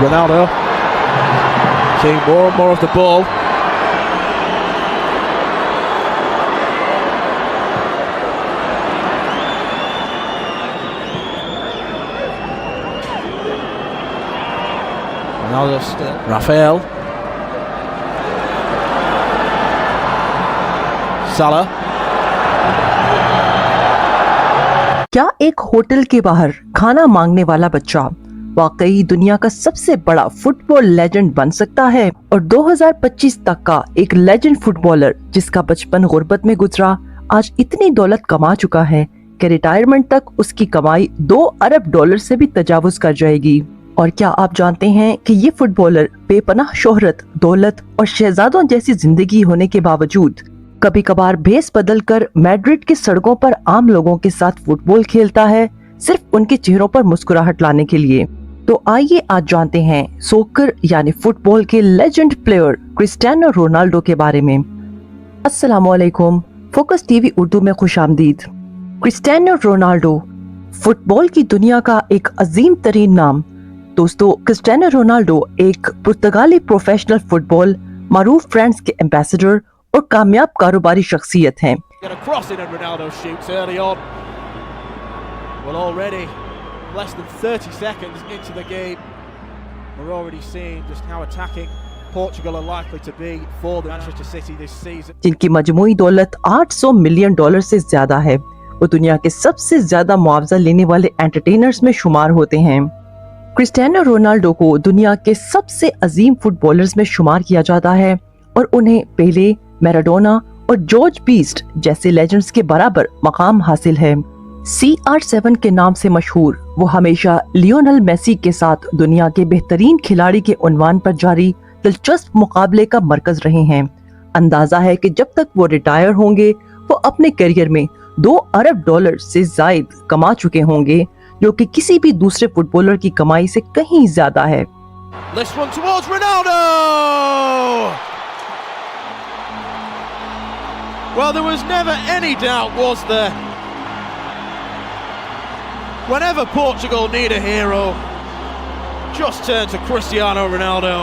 Ronaldo seeing more and more of the ball. Ronaldo still. Rafael. Salah. क्या एक hotel के बाहर खाना मांगने वाला बच्चा वाकई दुनिया का सबसे बड़ा फुटबॉल लेजेंड बन सकता है? और 2025 तक का एक लेजेंड फुटबॉलर जिसका बचपन गुर्बत में गुजरा आज इतनी दौलत कमा चुका है कि रिटायरमेंट तक उसकी कमाई $2 अरब से भी तजावुज कर जाएगी। और क्या आप जानते हैं कि ये फुटबॉलर बेपनाह शोहरत, दौलत और शहजादों जैसी जिंदगी होने के बावजूद कभी कभार भेस बदल कर मैड्रिड की सड़कों पर आम लोगों के साथ फुटबॉल खेलता है, सिर्फ उनके चेहरों पर मुस्कुराहट लाने के लिए। तो आइए आज जानते हैं सोकर यानी फुटबॉल के लेजेंड प्लेयर क्रिस्टियानो रोनाल्डो के बारे में। अस्सलामुअलैकुम, फोकस टीवी उर्दू में खुशामदीद। क्रिस्टियानो रोनाल्डो फुटबॉल की दुनिया का एक अजीम तरीन नाम। दोस्तों, क्रिस्टियानो रोनाल्डो एक पुर्तगाली प्रोफेशनल फुटबॉल, मारूफ ब्रांड्स के एम्बेसडर और कामयाब कारोबारी शख्सियत हैं। Well, already less than 30 seconds into the game, we're already seeing just how attacking Portugal are likely to be for the Manchester City this season. जिनकी मजमूई दौलत $800 मिलियन से ज्यादा है। वो दुनिया के सबसे ज्यादा मुआवजा लेने वाले एंटरटेनर्स में शुमार होते हैं। क्रिस्टियानो रोनाल्डो को दुनिया के सबसे अजीम फुटबॉलर्स में शुमार किया जाता है और उन्हें पेले, मैराडोना और जॉर्ज बीस्ट जैसे लेजेंड्स के बराबर मकाम हासिल है। CR7 के नाम से मशहूर वो हमेशा लियोनेल मेसी के साथ दुनिया के बेहतरीन खिलाड़ी के उन्वान पर जारी दिलचस्प मुकाबले का मरकज रहे हैं। अंदाजा है कि जब तक वो रिटायर होंगे वो अपने करियर में $2 अरब से जायद कमा चुके होंगे, जो कि किसी भी दूसरे फुटबॉलर की कमाई से कहीं ज्यादा है। This one towards Ronaldo. Well, there was never any doubt, was there? Whenever Portugal need a hero, just turn to Cristiano Ronaldo.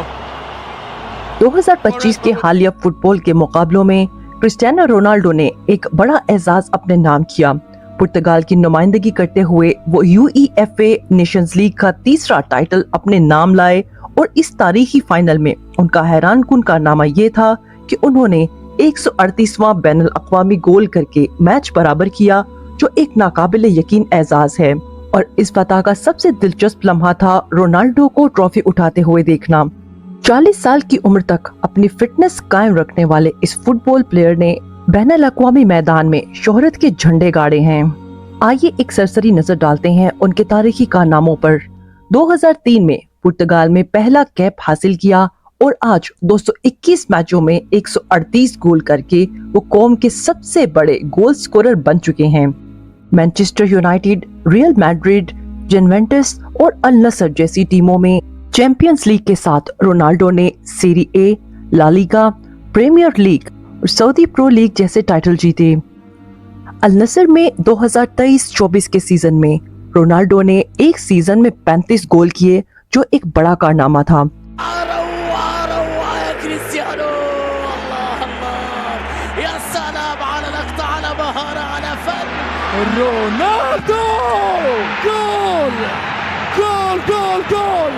2025 के हालिया फुटबॉल के मुकाबलों में क्रिस्टियानो रोनाल्डो ने एक बड़ा एजाज अपने नाम किया। पुर्तगाल की नुमाइंदगी करते हुए वो UEFA नेशंस लीग का तीसरा टाइटल अपने नाम लाए और इस तारीखी फाइनल में उनका हैरान कुन कारनामा ये था कि उन्होंने 138वां बैनुल अक़वामी गोल करके मैच बराबर किया, जो एक नाकाबिल यकीन एजाज है। और इस फतह का सबसे दिलचस्प लम्हा था रोनाल्डो को ट्रॉफी उठाते हुए देखना। 40 साल की उम्र तक अपनी फिटनेस कायम रखने वाले इस फुटबॉल प्लेयर ने बैनुल अक़वामी मैदान में शोहरत के झंडे गाड़े हैं। आइए एक सरसरी नजर डालते हैं उनके तारीखी कारनामों पर। 2003 में पुर्तगाल में पहला कैप हासिल किया और आज 221 मैचों में 138 गोल करके वो कौम के सबसे बड़े गोल स्कोरर बन चुके हैं। Manchester United, real Madrid, Juventus और अल नसर जैसी टीमों में चैंपियंस लीग के साथ रोनाल्डो ने सीरी ए, ला लीगा, प्रीमियर लीग और सऊदी प्रो लीग जैसे टाइटल जीते। अल नसर में 2023-24 के सीजन में रोनाल्डो ने एक सीजन में 35 गोल किए, जो एक बड़ा कारनामा था। रोनाल्डो गोल गोल गोल गोल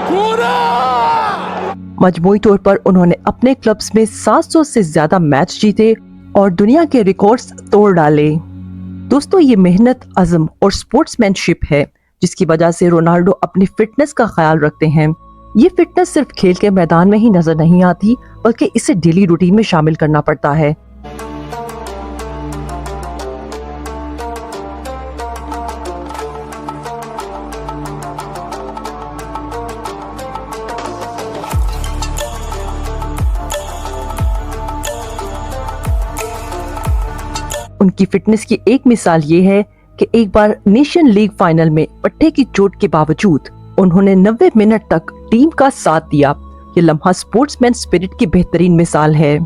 पूरा। मजमूई तौर पर उन्होंने अपने क्लब्स में 700 से ज्यादा मैच जीते और दुनिया के रिकॉर्ड्स तोड़ डाले। दोस्तों, ये मेहनत, अज़म और स्पोर्ट्समैनशिप है जिसकी वजह से रोनाल्डो अपनी फिटनेस का ख्याल रखते हैं। ये फिटनेस सिर्फ खेल के मैदान में ही नजर नहीं आती, बल्कि इसे डेली रूटीन में शामिल करना पड़ता है। उनकी फिटनेस की एक मिसाल ये है कि एक बार नेशन लीग फाइनल में पट्टे की चोट के बावजूद उन्होंने 90 मिनट तक टीम का साथ दिया। ये लम्हा स्पोर्ट्समैन स्पिरिट की बेहतरीन मिसाल है।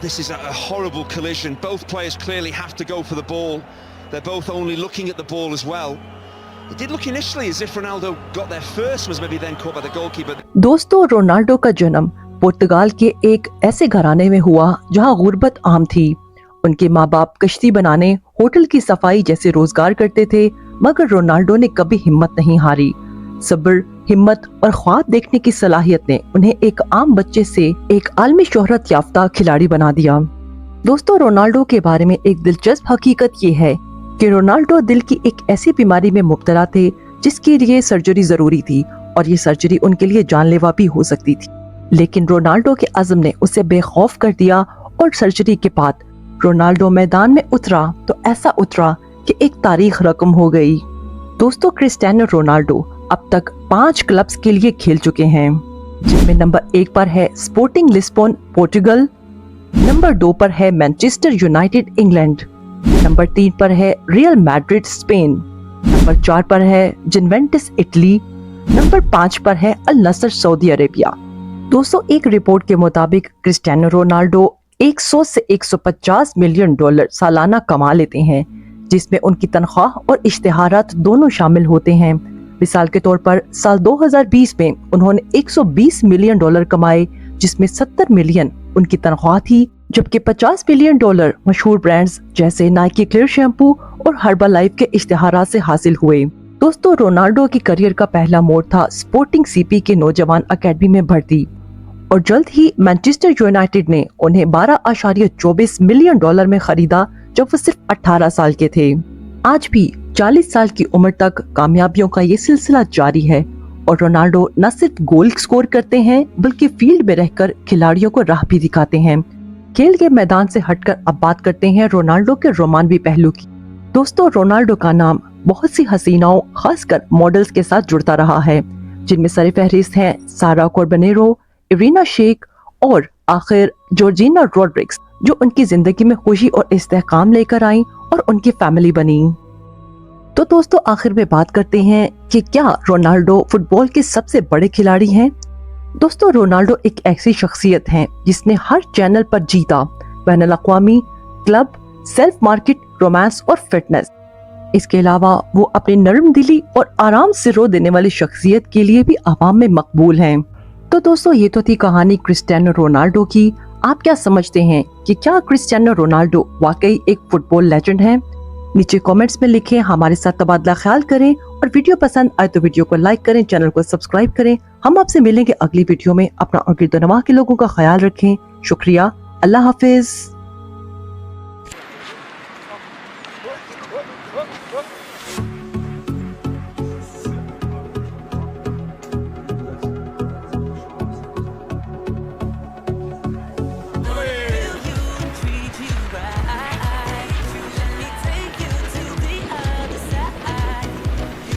This is a horrible collision. Both players clearly have to go for the ball. They're both only looking at the ball as well. It did look initially as if Ronaldo got there first, was maybe then caught by the goalkeeper. दोस्तों, Ronaldo का जन्म पुर्तगाल के एक ऐसे घराने में हुआ जहां गुर्बत आम थी। उनके माँ बाप कश्ती बनाने, होटल की सफाई जैसे रोजगार करते थे, मगर रोनाल्डो ने कभी हिम्मत नहीं हारी। सब्र, हिम्मत और ख्वाब देखने की सलाहियत ने उन्हें एक आम बच्चे से एक आलमी शोहरत याफ्ता खिलाड़ी बना दिया। दोस्तों, रोनाल्डो के बारे में एक दिलचस्प हकीकत ये है कि रोनाल्डो दिल की एक ऐसी बीमारी में मुब्तला थे जिसके लिए सर्जरी जरूरी थी और ये सर्जरी उनके लिए जानलेवा भी हो सकती थी, लेकिन रोनाल्डो के अज़्म ने उसे बेखौफ कर दिया और सर्जरी के बाद रोनाल्डो मैदान में उतरा तो ऐसा उतरा कि एक तारीख रकम हो गई। दोस्तों, क्रिस्टियानो रोनाल्डो अब तक 5 क्लब्स के लिए खेल चुके हैं, जिनमें नंबर 1 पर है स्पोर्टिंग लिस्बन पोर्टुगल, नंबर 2 पर है मैनचेस्टर यूनाइटेड इंग्लैंड, नंबर 3 पर है रियल मैड्रिड स्पेन, नंबर 4 पर है जुवेंटस इटली, नंबर 5 पर है अल नसर सऊदी अरेबिया। दोस्तों, एक रिपोर्ट के मुताबिक क्रिस्टियानो रोनाल्डो 100 से 150 मिलियन डॉलर सालाना कमा लेते हैं, जिसमें उनकी तनख्वाह और इश्तिहारात दोनों शामिल होते हैं। मिसाल के तौर पर साल 2020 में उन्होंने 120 मिलियन डॉलर कमाए, जिसमें 70 मिलियन उनकी तनख्वाह थी, जबकि 50 मिलियन डॉलर मशहूर ब्रांड्स जैसे नाइकी क्लियर शैम्पू और हर्बल लाइफ के इश्तिहारात से हासिल हुए। दोस्तों, रोनाल्डो की करियर का पहला मोड़ था स्पोर्टिंग सीपी के नौजवान अकेडमी में भर्ती, और जल्द ही मैनचेस्टर यूनाइटेड ने उन्हें 12.24 मिलियन डॉलर में खरीदा जब वो सिर्फ 18 साल के थे। आज भी 40 साल की उम्र तक कामयाबियों का ये सिलसिला जारी है और रोनाल्डो न सिर्फ गोल स्कोर करते हैं बल्कि फील्ड में रहकर खिलाड़ियों को राह भी दिखाते हैं। खेल के मैदान से हटकर अब बात करते हैं रोनाल्डो के रोमानवी पहलू की। दोस्तों, रोनाल्डो का नाम बहुत सी हसीनाओं, खासकर मॉडल्स के साथ जुड़ता रहा है, जिनमें सरफहरिस्त हैं सारा कॉर्बनेरो, इरीना शेख और आखिर जॉर्जिना रोड्रिग्स, जो उनकी जिंदगी में खुशी और इस्तेहकाम लेकर आई और उनकी फैमिली बनी। तो दोस्तों, आखिर में बात करते हैं कि क्या रोनाल्डो फुटबॉल के सबसे बड़े खिलाड़ी हैं। दोस्तों, रोनाल्डो एक ऐसी शख्सियत हैं जिसने हर चैनल पर जीता, बैनुल अक़वामी, क्लब, सेल्फ मार्केट, रोमांस और फिटनेस। इसके अलावा वो अपनी नरम दिली और आराम से रो देने वाली शख्सियत के लिए भी आवाम में मकबूल हैं। तो दोस्तों, ये तो थी कहानी क्रिस्टियानो रोनाल्डो की। आप क्या समझते हैं कि क्या क्रिस्टियानो रोनाल्डो वाकई एक फुटबॉल लेजेंड है? नीचे कमेंट्स में लिखें, हमारे साथ तबादला ख्याल करें, और वीडियो पसंद आए तो वीडियो को लाइक करें, चैनल को सब्सक्राइब करें। हम आपसे मिलेंगे अगली वीडियो में। अपना और गिरदोनवा के लोगों का ख्याल रखें। शुक्रिया। अल्लाह हाफिज।